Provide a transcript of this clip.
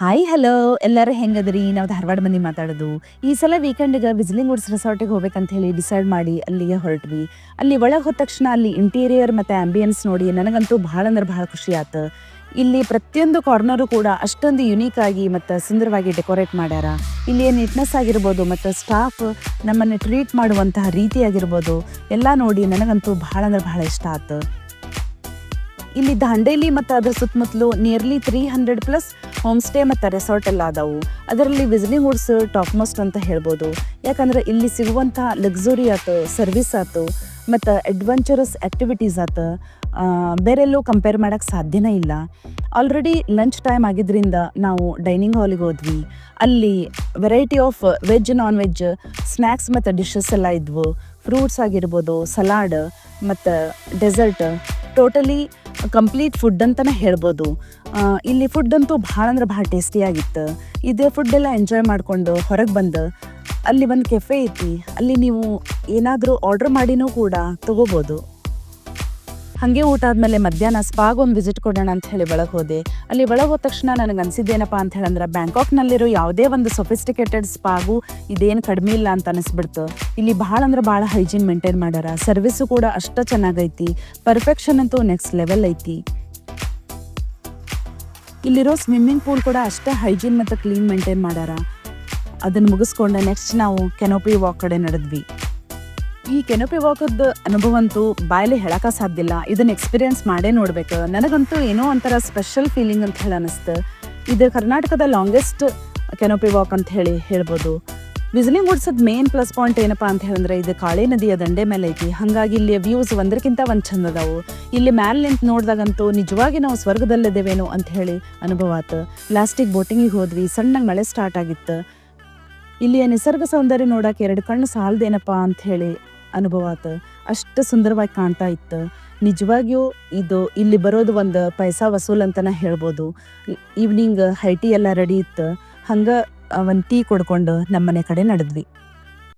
Hi hello ಎಲ್ಲರೂ ಹೆಂಗದ್ರಿ? ನಾವು ಧಾರವಾಡ ಮಂದಿ ಮಾತಾಡೋದು. ಈ ಸಲ ವೀಕೆಂಡ್‌ಗೆ ವಿಸಿಲಿಂಗ್ ವುಡ್ಸ್ ರೆಸಾರ್ಟಿಗೆ ಹೋಗ್ಬೇಕಂತ ಹೇಳಿ ಡಿಸೈಡ್ ಮಾಡಿ ಅಲ್ಲಿಗೆ ಹೊರಟ್ವಿ. ಅಲ್ಲಿ ಒಳಗೆ ಹೋದ ತಕ್ಷಣ ಅಲ್ಲಿ ಇಂಟೀರಿಯರ್ ಮತ್ತು ಆಂಬಿಯನ್ಸ್ ನೋಡಿ ನನಗಂತೂ ಭಾಳ ಅಂದ್ರೆ ಭಾಳ ಖುಷಿ ಆತು. ಇಲ್ಲಿ ಪ್ರತಿಯೊಂದು ಕಾರ್ನರು ಕೂಡ ಅಷ್ಟೊಂದು ಯುನೀಕ್ ಆಗಿ ಮತ್ತು ಸುಂದರವಾಗಿ ಡೆಕೋರೇಟ್ ಮಾಡ್ಯಾರ. ಇಲ್ಲಿಯ ನೀಟ್ನೆಸ್ ಆಗಿರ್ಬೋದು ಮತ್ತು ಸ್ಟಾಫ್ ನಮ್ಮನ್ನು ಟ್ರೀಟ್ ಮಾಡುವಂತಹ ರೀತಿ ಆಗಿರ್ಬೋದು ಎಲ್ಲ ನೋಡಿ ನನಗಂತೂ ಭಾಳ ಅಂದ್ರೆ ಭಾಳ ಇಷ್ಟ ಆತು. ಇಲ್ಲಿ ದಾಂಡೇಲಿ ಮತ್ತು ಅದರ ಸುತ್ತಮುತ್ತಲು ನಿಯರ್ಲಿ 300+ ಹೋಮ್ ಸ್ಟೇ ಮತ್ತು ರೆಸಾರ್ಟ್ ಎಲ್ಲ ಅದಾವು. ಅದರಲ್ಲಿ ವಿಸಿಲಿಂಗ್ ವುಡ್ಸ್ ಟಾಪ್ ಮೋಸ್ಟ್ ಅಂತ ಹೇಳ್ಬೋದು. ಯಾಕಂದ್ರೆ ಇಲ್ಲಿ ಸಿಗುವಂಥ ಲಕ್ಸುರಿ ಆಯ್ತು, ಸರ್ವಿಸ್ ಆಯ್ತು ಮತ್ತು ಅಡ್ವೆಂಚರಸ್ ಆ್ಯಕ್ಟಿವಿಟೀಸ್ ಆಯ್ತು ಬೇರೆಲ್ಲೂ ಕಂಪೇರ್ ಮಾಡೋಕ್ಕೆ ಸಾಧ್ಯನೇ ಇಲ್ಲ. ಆಲ್ರೆಡಿ ಲಂಚ್ ಟೈಮ್ ಆಗಿದ್ದರಿಂದ ನಾವು ಡೈನಿಂಗ್ ಹಾಲಿಗೆ ಹೋದ್ವಿ. ಅಲ್ಲಿ variety of veg non veg snacks ಮತ್ತು ಡಿಶಸ್ ಎಲ್ಲ ಇದ್ವು. ಫ್ರೂಟ್ಸ್ ಆಗಿರ್ಬೋದು, ಸಲಾಡ್ ಮತ್ತು ಡೆಸರ್ಟ್, ಟೋಟಲಿ ಕಂಪ್ಲೀಟ್ ಫುಡ್ ಅಂತಲೇ ಹೇಳ್ಬೋದು. ಇಲ್ಲಿ ಫುಡ್ ಅಂತೂ ಭಾಳ ಅಂದ್ರೆ ಭಾಳ ಟೇಸ್ಟಿಯಾಗಿತ್ತು. ಇದೇ ಫುಡ್ಡೆಲ್ಲ ಎಂಜಾಯ್ ಮಾಡಿಕೊಂಡು ಹೊರಗೆ ಬಂದು ಅಲ್ಲಿ ಒಂದು ಕೆಫೆ ಐತಿ, ಅಲ್ಲಿ ನೀವು ಏನಾದರೂ ಆರ್ಡ್ರ್ ಮಾಡಿನೂ ಕೂಡ ತೊಗೋಬೋದು. ಹಾಗೆ ಊಟ ಆದಮೇಲೆ ಮಧ್ಯಾಹ್ನ ಸ್ಪಾಗೊಂದು ವಿಸಿಟ್ ಕೊಡೋಣ ಅಂತ ಹೇಳಿ ಒಳಗೆ ಹೋದೆ. ಅಲ್ಲಿ ಒಳಗೆ ಹೋದ ತಕ್ಷಣ ನನಗೆ ಅನಿಸಿದ್ದೇನಪ್ಪ ಅಂತ ಹೇಳಂದ್ರೆ ಬ್ಯಾಂಕಾಕ್ನಲ್ಲಿರೋ ಯಾವುದೇ ಒಂದು ಸೊಫಿಸ್ಟಿಕೇಟೆಡ್ ಸ್ಪಾಗೂ ಇದೇನು ಕಡಿಮೆ ಇಲ್ಲ ಅಂತ ಅನಿಸ್ಬಿಡ್ತು. ಇಲ್ಲಿ ಭಾಳ ಅಂದ್ರೆ ಭಾಳ ಹೈಜೀನ್ ಮೇಂಟೈನ್ ಮಾಡ್ಯಾರ. ಸರ್ವಿಸು ಕೂಡ ಅಷ್ಟು ಚೆನ್ನಾಗೈತಿ. ಪರ್ಫೆಕ್ಷನ್ ಅಂತೂ ನೆಕ್ಸ್ಟ್ ಲೆವೆಲ್ ಐತಿ. ಇಲ್ಲಿರೋ ಸ್ವಿಮ್ಮಿಂಗ್ ಪೂಲ್ ಕೂಡ ಅಷ್ಟೇ ಹೈಜೀನ್ ಮತ್ತು ಕ್ಲೀನ್ ಮೇಂಟೈನ್ ಮಾಡ್ಯಾರ. ಅದನ್ನು ಮುಗಿಸ್ಕೊಂಡು ನೆಕ್ಸ್ಟ್ ನಾವು ಕೆನೋಪಿ ವಾಕ್ ಕಡೆ ನಡೆದ್ವಿ. ಈ ಕೆನೋಪಿ ವಾಕದ ಅನುಭವ ಅಂತೂ ಬಾಯಲ್ಲಿ ಹೇಳಕ್ಕೆ ಸಾಧ್ಯ ಇಲ್ಲ. ಇದನ್ನು ಎಕ್ಸ್ಪೀರಿಯೆನ್ಸ್ ಮಾಡೇ ನೋಡ್ಬೇಕು. ನನಗಂತೂ ಏನೋ ಒಂಥರ ಸ್ಪೆಷಲ್ ಫೀಲಿಂಗ್ ಅಂತ ಹೇಳಿ ಅನ್ನಿಸ್ತು. ಇದು ಕರ್ನಾಟಕದ ಲಾಂಗೆಸ್ಟ್ ಕೆನೋಪಿ ವಾಕ್ ಅಂತ ಹೇಳ್ಬೋದು. ವಿಸಿಲಿಂಗ್ ವುಡ್ಸದ ಮೇನ್ ಪ್ಲಸ್ ಪಾಯಿಂಟ್ ಏನಪ್ಪ ಅಂತ ಹೇಳಿದ್ರೆ ಇದು ಕಾಳಿ ನದಿಯ ದಂಡೆ ಮೇಲೆ ಐತಿ. ಹಾಗಾಗಿ ಇಲ್ಲಿ ವ್ಯೂಸ್ ಒಂದಕ್ಕಿಂತ ಒಂದು ಚಂದ ಅದಾವು. ಇಲ್ಲಿ ಮ್ಯಾಲೆ ನಿಂತು ನೋಡಿದಾಗಂತೂ ನಿಜವಾಗಿ ನಾವು ಸ್ವರ್ಗದಲ್ಲಿದ್ದೇವೇನೋ ಅಂತ ಹೇಳಿ ಅನುಭವ ಆಯ್ತು. ಲಾಸ್ಟಿಗೆ ಬೋಟಿಂಗಿಗೆ ಹೋದ್ವಿ. ಸಣ್ಣಗೆ ಮಳೆ ಸ್ಟಾರ್ಟ್ ಆಗಿತ್ತು. ಇಲ್ಲಿಯ ನಿಸರ್ಗ ಸೌಂದರ್ಯ ನೋಡೋಕೆ 2 ಕಣ್ಣು ಸಾಲದೇನಪ್ಪ ಅಂತ ಹೇಳಿ ಅನುಭವ ಆಯ್ತು. ಅಷ್ಟು ಸುಂದರವಾಗಿ ಕಾಣ್ತಾ ಇತ್ತು. ನಿಜವಾಗಿಯೂ ಇದು ಇಲ್ಲಿ ಬರೋದು ಒಂದು ಪೈಸಾ ವಸೂಲ್ ಅಂತಲೇ ಹೇಳ್ಬೋದು. ಈವ್ನಿಂಗ್ ಹೈ ಟೀ ಎಲ್ಲ ರೆಡಿ ಇತ್ತು. ಹಂಗೆ ಒಂದು ಟೀ ಕುಡ್ಕೊಂಡು ನಮ್ಮನೆ ಕಡೆ ನಡೆದ್ವಿ.